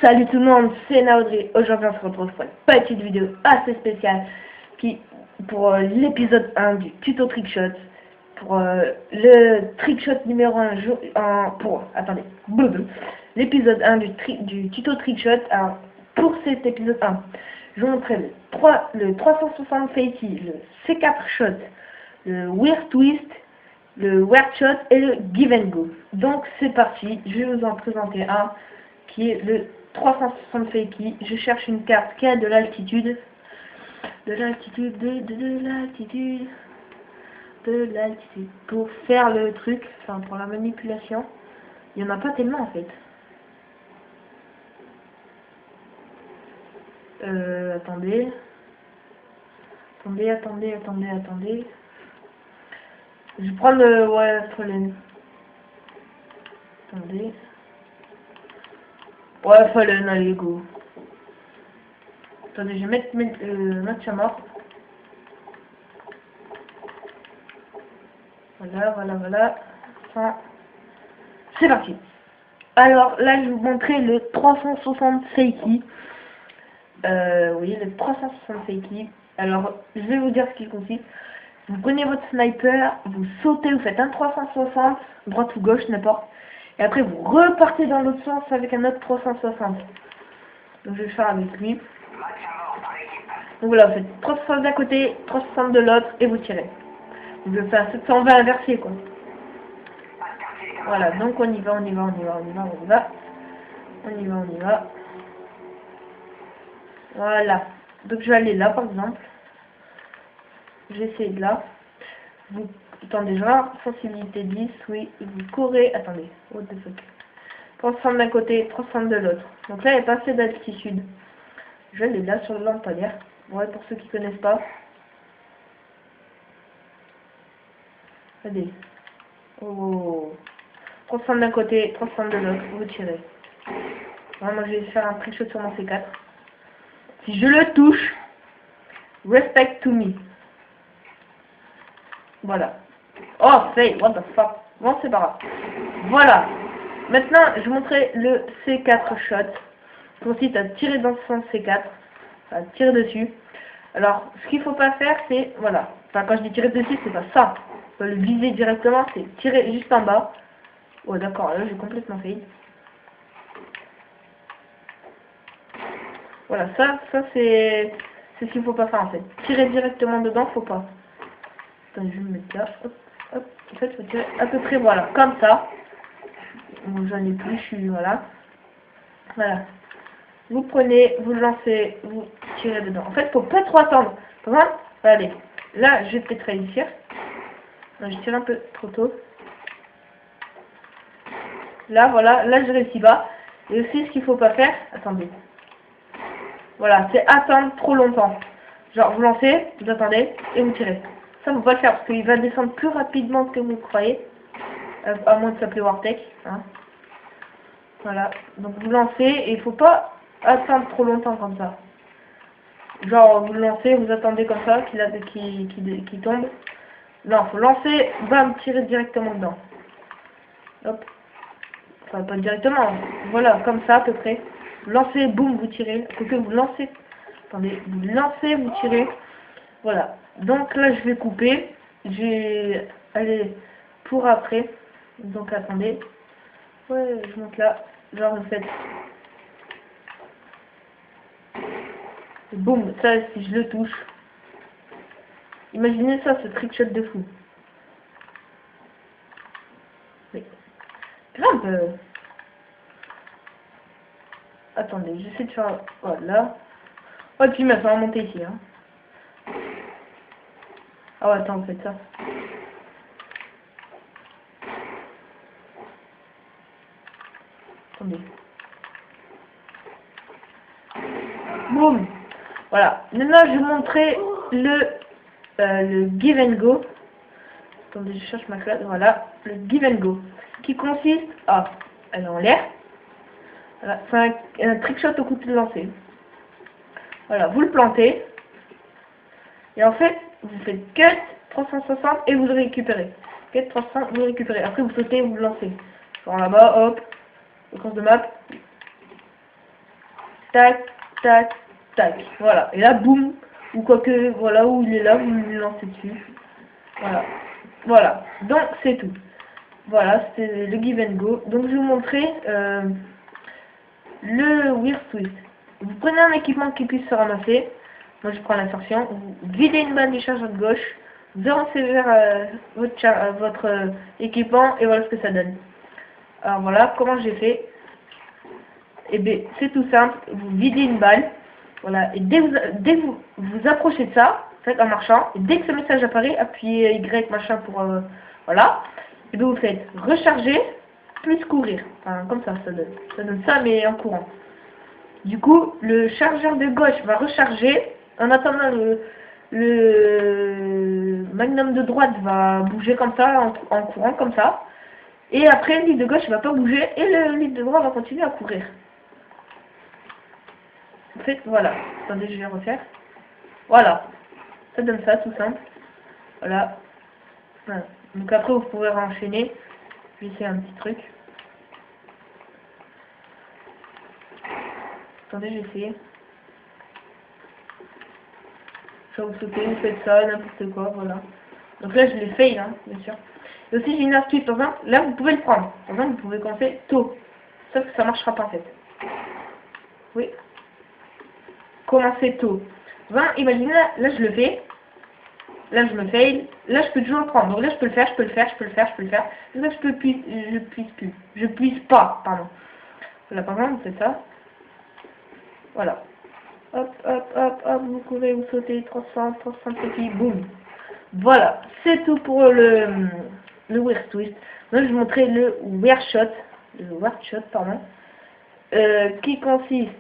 Salut tout le monde, c'est Naudry. Aujourd'hui on se retrouve pour une petite vidéo assez spéciale pour l'épisode 1 du tuto trickshot. Pour le trickshot numéro 1 l'épisode 1 du tuto trickshot. Alors, pour cet épisode 1, je vous montrerai le 360 fakey, le C4 shot, le weird twist, le weird shot et le give and go. Donc c'est parti, je vais vous en présenter un qui est le 360 fakey. Je cherche une carte qui a de l'altitude, pour faire le truc, enfin pour la manipulation. Il n'y en a pas tellement en fait. Attendez. Je prends le Fallen. Attendez. Fallen, allez go. Attendez, je vais mettre match à mort. Voilà. Enfin, c'est parti. Alors là, je vais vous montrer le 360 fakey. Oui, le 360 fakey. Alors, je vais vous dire ce qu'il consiste. Vous prenez votre sniper, vous sautez, vous faites un 360, droite ou gauche, n'importe. Et après, vous repartez dans l'autre sens avec un autre 360. Donc, je vais faire avec lui. Donc voilà, vous faites 360 d'un côté, 360 de l'autre, et vous tirez. Donc, je vais faire 720 inversé, quoi. Voilà, donc on y va. Voilà. Donc, je vais aller là, par exemple. Je vais essayer de là. Vous attendez, genre, sensibilité 10, oui, vous courez, attendez, what the fuck. 360 d'un côté, 360 de l'autre. Donc là, il n'y a pas assez d'altitude. Je vais aller là sur le lampadaire. Ouais, pour ceux qui connaissent pas. Regardez. Oh. 360 d'un côté, 360 de l'autre, vous tirez. Ouais, moi, je vais faire un trickshot sur mon C4. Si je le touche, respect to me. Voilà. Oh, say, what the fuck. Bon, c'est pas grave. Voilà. Maintenant, je vous montrerai le C4 shot. Qui consiste à tirer dans son C4. À tirer dessus. Alors, ce qu'il faut pas faire, c'est, voilà. Enfin, quand je dis tirer dessus, c'est pas ça. Faut le viser directement, c'est tirer juste en bas. Oh, d'accord, là, j'ai complètement fait. Voilà, ça c'est ce qu'il faut pas faire, en fait. Tirer directement dedans, faut pas. Attendez, je vais me mettre là. Hop. En fait, faut tirer à peu près, voilà, comme ça. Bon, j'en ai plus, je suis, voilà. Vous prenez, vous lancez, vous tirez dedans. En fait, faut pas trop attendre. Par exemple, allez, là, je vais peut-être réussir. Non, je tire un peu trop tôt. Là, voilà, là, je réussis pas. Et aussi, ce qu'il faut pas faire, attendez. Voilà, c'est attendre trop longtemps. Genre, vous lancez, vous attendez, et vous tirez. Ça, faut pas le faire, parce qu'il va descendre plus rapidement que vous croyez. À moins de s'appeler Wartech. Hein. Voilà, donc vous lancez, et il faut pas attendre trop longtemps comme ça. Genre, vous lancez, vous attendez comme ça, qu'il tombe. Non, faut lancer, bam, tirer directement dedans. Hop. Enfin, pas directement. Voilà, comme ça, à peu près. Vous lancez, boum, vous tirez. Que vous lancez. Attendez, vous lancez, vous tirez. Voilà. Donc là, je vais couper. Je vais aller pour après. Donc, attendez. Ouais, je monte là. Genre, vous faites. Et boum, ça, si je le touche. Imaginez ça, ce trickshot de fou. Mais, grimpe. Attendez, j'essaie de faire. Voilà. Oh, puis maintenant, on va monter ici. Hein. Ah ouais, attends, vous faites ça. Attendez. Boum. Voilà. Maintenant, je vais vous montrer le give and go. Attendez, je cherche ma classe. Voilà. Le give and go. Qui consiste à aller en l'air. Voilà. C'est un trickshot au couteau de lancer. Voilà. Vous le plantez. Et en fait, vous faites cut 360 et vous le récupérez. Cut 360, vous le récupérez. Après, vous sautez, vous le lancez. Genre là-bas, hop. Séquence de map. tac, tac, tac. Voilà. Et là, boum, ou quoi que, voilà, où il est là, vous le lancez dessus. Voilà. Voilà. Donc, c'est tout. Voilà, c'était le give and go. Donc, je vais vous montrer le Weird Twist. Vous prenez un équipement qui puisse se ramasser. Moi, je prends l'insertion. Vous videz une balle du chargeur de gauche. Vous avancez vers votre équipement et voilà ce que ça donne. Alors, voilà comment j'ai fait. Et bien, c'est tout simple. Vous videz une balle. Voilà. Et dès que vous approchez de ça, faites en marchant. Et dès que ce message apparaît, appuyez Y machin pour... voilà. Et bien, vous faites recharger plus courir. Enfin, comme ça, ça donne. Ça donne ça, mais en courant. Du coup, le chargeur de gauche va recharger. En attendant, le magnum de droite va bouger comme ça, en courant comme ça. Et après, le livre de gauche va pas bouger. Et le livre de droite va continuer à courir. En fait, voilà. Attendez, je vais refaire. Voilà. Ça donne ça, tout simple. Voilà. Voilà. Donc après, vous pouvez enchaîner. Je vais essayer un petit truc. Attendez, je vais essayer. Soit vous sautez, vous faites ça, n'importe quoi, voilà. Donc là, je l'ai fail, hein, bien sûr. Et aussi, j'ai une astuce, par exemple, là, vous pouvez le prendre. Par exemple, vous pouvez commencer tôt. Sauf que ça marchera pas, en fait. Oui. Commencer tôt. Enfin, imaginez, là, je le fais. Là, je me fail. Là, je peux toujours le prendre. Donc là, je peux le faire, je peux le faire, je peux le faire, je peux le faire. Là, je puisse pas, pardon. Voilà, par exemple, vous faites ça. Voilà. Hop, hop, hop, hop, vous courez, vous sautez, 300 petits, boum. Voilà, c'est tout pour le Weird Twist. Moi, je vais vous montrer le Weird Shot, pardon, qui consiste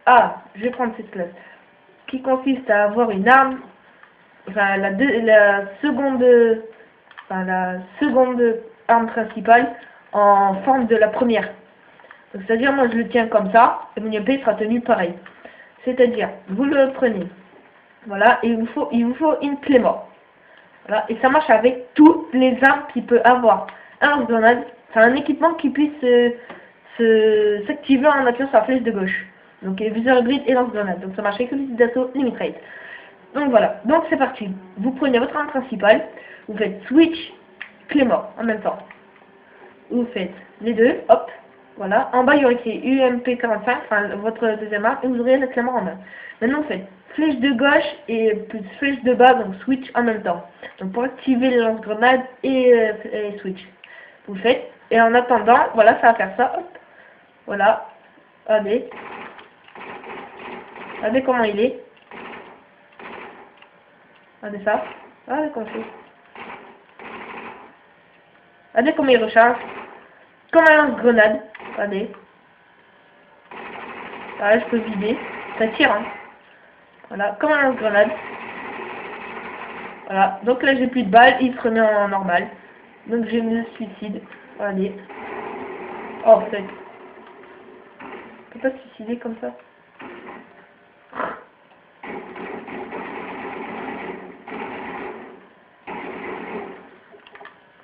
à, je vais prendre cette classe, qui consiste à avoir une arme, enfin la seconde arme principale en forme de la première. C'est-à-dire, moi, je le tiens comme ça, et mon épée sera tenue pareil. C'est-à-dire, vous le prenez, voilà, et il vous faut une clé mort. Voilà, et ça marche avec toutes les armes qu'il peut avoir. Un lance-grenade, c'est un équipement qui puisse s'activer en appuyant sur la flèche de gauche. Donc, viseur hybride et lance-grenade. Donc, ça marche avec celui d'assaut limit rate. Donc, voilà. Donc, c'est parti. Vous prenez votre arme principale, vous faites switch, clé mort en même temps. Vous faites les deux, hop. Voilà, en bas il y aura écrit UMP45, enfin votre deuxième arme, et vous aurez la clé mort en main. Maintenant vous faites flèche de gauche et plus flèche de bas, donc switch en même temps. Donc pour activer le lance-grenade et switch. Vous faites, et en attendant, voilà, ça va faire ça, hop. Voilà, regardez. Regardez comment il est. Regardez ça. Regardez comment c'est. Regardez comment il recharge. Comme un lance-grenade. Regardez. Voilà, je peux vider. Ça tire, hein. Voilà, comme un lance-grenade. Voilà, donc là j'ai plus de balles, il se remet en normal. Donc je me suicide. Regardez. Oh, peut-être. On peut pas se suicider comme ça.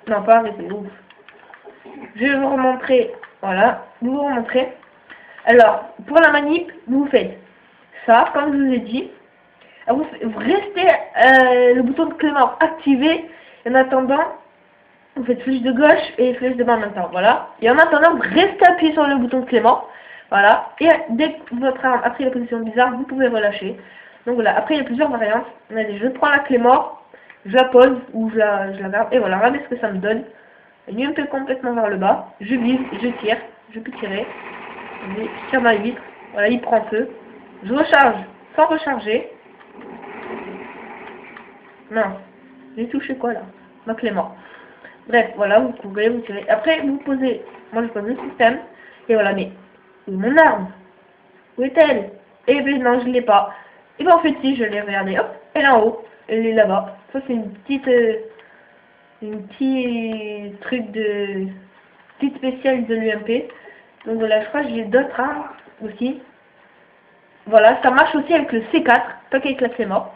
Non, pas arrêter, ouf. Je vais vous remontrer, voilà, vous remontrer. Alors, pour la manip, vous faites ça, comme je vous ai dit. Vous restez le bouton de clé mort activé. En attendant, vous faites flèche de gauche et flèche de bas en même temps, voilà. Et en attendant, vous restez appuyé sur le bouton de clé mort, voilà. Et dès que votre arme a pris la position bizarre, vous pouvez relâcher. Donc voilà, après il y a plusieurs variantes. On a je prends la clé mort, je la pose ou je la garde, et voilà, regardez ce que ça me donne. Une UMP complètement vers le bas, je vise, je tire, je peux tirer, je tire ma vitre, voilà, il prend feu, je recharge sans recharger, non, j'ai touché quoi là, ma clé mort. Bref, voilà, vous courez, vous tirez, après vous posez, moi je pose le système, et voilà, mais où est mon arme, où est-elle? Eh bien non, je l'ai pas, et bien en fait si, je l'ai, regardé, hop, elle est en haut, elle est là-bas, ça c'est une petite truc de petite spéciale de l'UMP. Donc voilà, je crois que j'ai d'autres armes aussi. Voilà, ça marche aussi avec le C4, pas qu'avec la clé mort.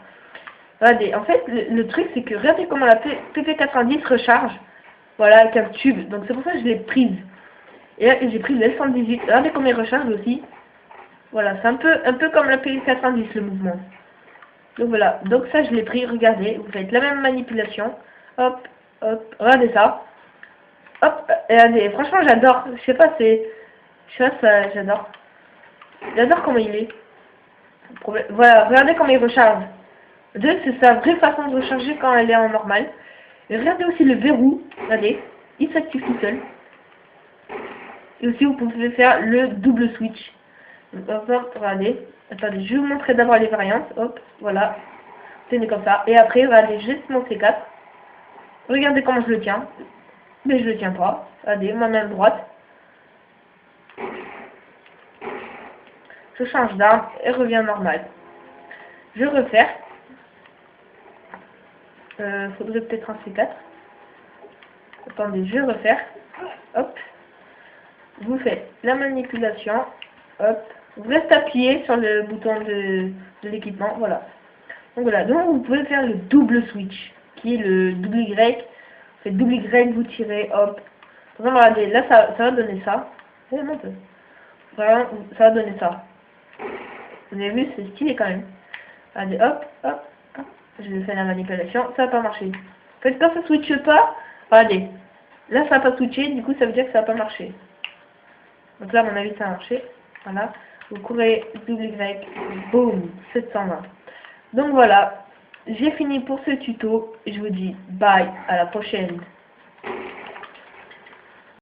Regardez, en fait, le truc c'est que regardez comment la PP90 recharge. Voilà, avec un tube. Donc c'est pour ça que je l'ai prise. Et là, j'ai pris le L118. Regardez comment il recharge aussi. Voilà, c'est un peu comme la PX90 le mouvement. Donc voilà, donc ça je l'ai pris, regardez, vous faites la même manipulation. Hop, hop, regardez ça. Hop, regardez, franchement j'adore, je sais pas, ça, j'adore. J'adore comment il est. Voilà, regardez comment il recharge. Deux, c'est sa vraie façon de recharger quand elle est en normal. Et regardez aussi le verrou, regardez, il s'active tout seul. Et aussi vous pouvez faire le double switch. Hop, regardez, attendez, je vais vous montrer d'abord les variantes, hop, voilà, tenez comme ça. Et après, regardez juste mon C4. Regardez comment je le tiens. Mais je le tiens pas. Regardez, ma main droite. Je change d'arme et revient normal. Je refaire. Faudrait peut-être un C4. Attendez, je refaire. Hop. Vous faites la manipulation. Hop. Vous restez appuyé sur le bouton de l'équipement. Voilà. Donc voilà. Donc vous pouvez faire le double switch. Qui est le double Y. Vous faites double Y, vous tirez. Hop. Par exemple, regardez. Là, ça va donner ça. Vraiment, ça va donner ça. Vous avez vu, c'est stylé quand même. Allez, hop, hop, hop. Je fais la manipulation, ça n'a pas marché. En fait, quand ça ne switche pas, regardez. Là, ça n'a pas switché, du coup, ça veut dire que ça n'a pas marché. Donc là, à mon avis, ça a marché. Voilà. Vous courez WY, boum, 720. Donc voilà, j'ai fini pour ce tuto. Je vous dis bye, à la prochaine.